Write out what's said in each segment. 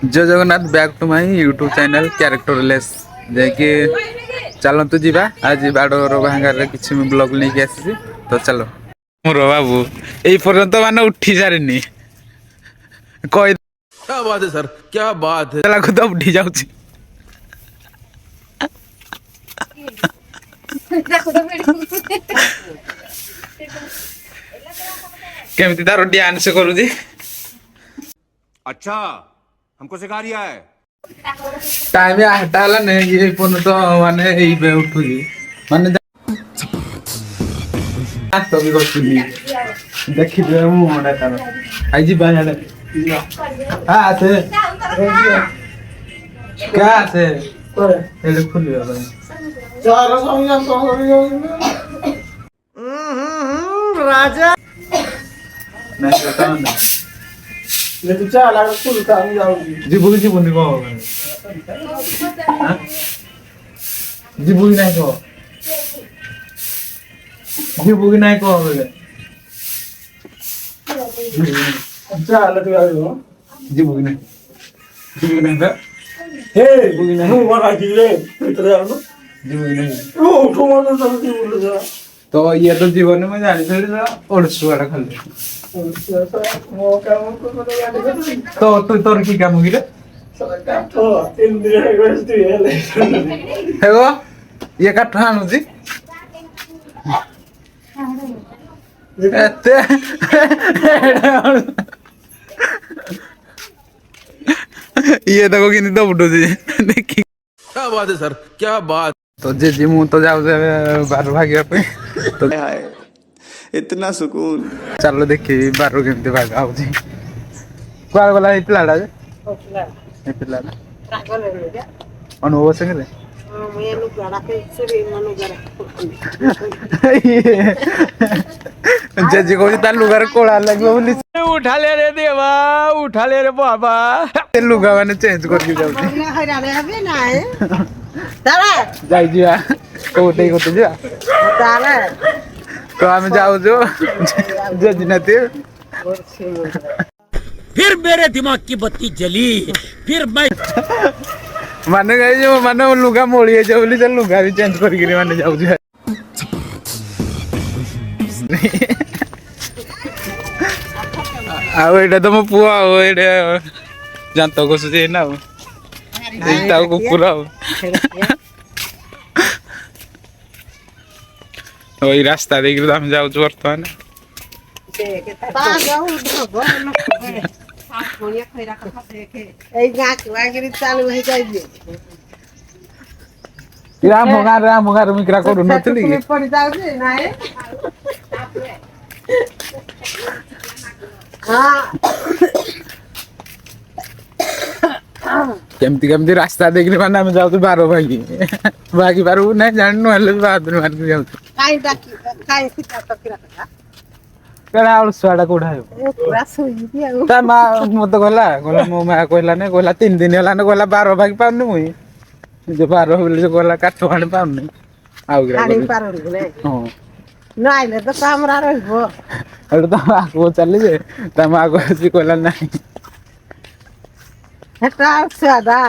जय Jagannath back to my YouTube channel characterless जाके चलतु जीवा आज बाड़र भांगार किसी ब्लॉग लेके आसी तो चलो मोर बाबू यही पर्यंत मान उठी सारे कही क्या बात है सर, क्या बात है। तो उठी जाऊँ केमती तार डांस करुची अच्छा, हमको सिखा रिया है। टाइम 8टा हला ने ये पन तो माने एई पे उठुजी माने तो भी करछुनी देखि दे मु मोडा तार आई जी बायाडे हां आते क्या आते एले खुलियो भाई चार संगा राजा नहीं पता नहीं ले तू चला कुल काम जाऊगी जीबुनी को हां जीबुनी नहीं को बोले चला तू आयो जीबुनी का हे जीबुनी नहीं वाला जीले इधर आओ जीबुनी ओ उठो मत जल्दी बोल जा तो ये तो जीवन में जाने से और सुवाड़ा खाली तो तू तोर की काम होगी रे तो 3 दिन रेस्ट है वो ये काठ आनु जी एते ये देखो कि नहीं तो बुड्ढो जी देखी क्या बात है सर, क्या बात। तो जे जी मु तो जाऊ बार भागिया पे तो इतना सुकून चलो देखी बार केमती भाग आउची कुआर गला हे पिलाडा जे हे पिलाडा अनुभव संगे जे जी को तार लुगार कोळा लागलो बोली उठा ले रे देवा उठा ले रे बाबा ते लुगा माने चेंज कर के जाउची जाई जिया कोटे कोटे जिया तो हम जाऊ जो जज नते फिर मेरे दिमाग की बत्ती जली फिर मैं माने गई जो माने लुगा मोड़ी जे बोली चल लुगा भी चेंज कर के माने जाऊ जो आ एटा तो मो पुआ ओ एटा जानतो को सुजे ना एटा कुकुरा ওই রাস্তা দেখি আমি যাচ্ছি বর্তমানে রাম গার মিকরা করু নথিলি केमती केमती रास्ता देखने माने हम जाऊ 12 भागी भागी पारू नहीं जाननु हले बाद मार के जाऊ काई सीता तो किरा करा और स्वाडा कोढायो पूरा सोई दिया ता मा मत गला मो मा कहला ने कहला 3 दिन हला ने कहला 12 भागी पाउनु मुई जो 12 बोले जो कहला काठो खाने पाउनु आउ गिरा खाने पारू ने हां नाइले तो कामरा रहबो अरे तो आगो चली जे ता मा कहसी कहला नहीं हेटा सादा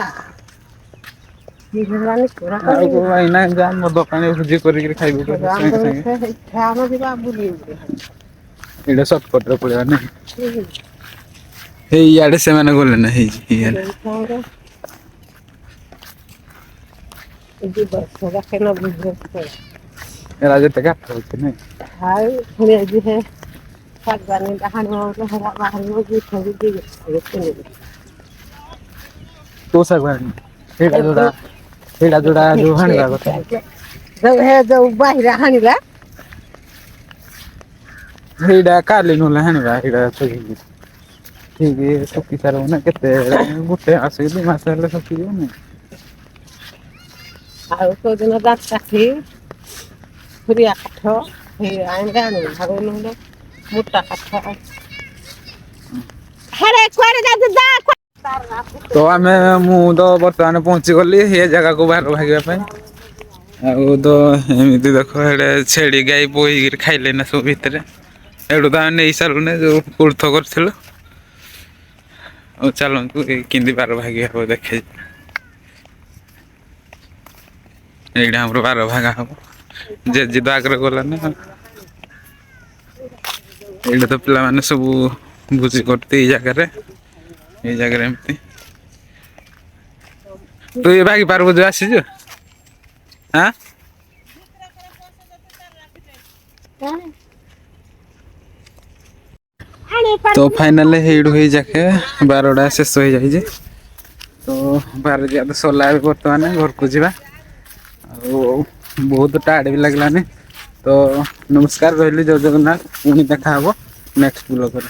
निगरानी कोरा को आइना जान मो दुकान भुजी करी खाइबो संगे संगे खाना दिबा बुली एडा शॉर्टकट रे पड़े ना हे याडे से माने गोले ना हे याडे जी बस रखे ना बुझे राजे तक होते नहीं हाय ने जी है सागवानी दहन हो हरा बाहर में जी थोड़ी दी तो सागवानी हेडा जोड़ा जो हणगा बता जो है जो बाहिरा हणगा हेडा काले नोला हणगा हेडा सगी ठीक है सकी सारो ना केते गुटे आसे दि मासले सकी ने आ तो दिन रात काठी पुरिया काठो हे आंगा न भागो न मोटा काठो हरे कोरे जा दा तो आम मु तो बर्तमान पहुँची गली ये जगह को बाहर भागे तो एमती देख छेड़ी गाई बोई खाइले ना सब भितर एटू तो नहीं सारूने जो कुर्थ कर ଆଉ ଚାଲନ୍ତୁ କେମିତି ବାର ଭାଗି ହବ ଦେଖେ। ଏଇଟା ଆମର ବାର ଭାଗା ହବ ଜେଜେ ତ ଆଗରେ ଗଲାନି। ଏଇଟା ତ ପିଲାମାନେ ସବୁ ଭୋଜି କରନ୍ତି ଏଇ ଜାଗାରେ ଏମିତି। ତୁ ଏ ଭାଗି ପାରିବୁ ଯୋଉ ଆସିଛୁ ଆଁ ତ ଫାଇନାଲ ହେଇଠୁ ହେଇ ଯାକେ 12ଟା ଶେଷ ହେଇଯାଇଛି। ତ 12 ଯିବା ତ ସରିଲା ଏବେ ବର୍ତ୍ତମାନ ଘରକୁ ଯିବା। ଆଉ ବହୁତ ଟାୟାର୍ଡ ବି ଲାଗିଲାନି। ତ ନମସ୍କାର ରହିଲି, ଜୟ ଜଗନ୍ନାଥ। ପୁଣି ଦେଖା ହବ ନେକ୍ସଟ ବ୍ଲଗରେ।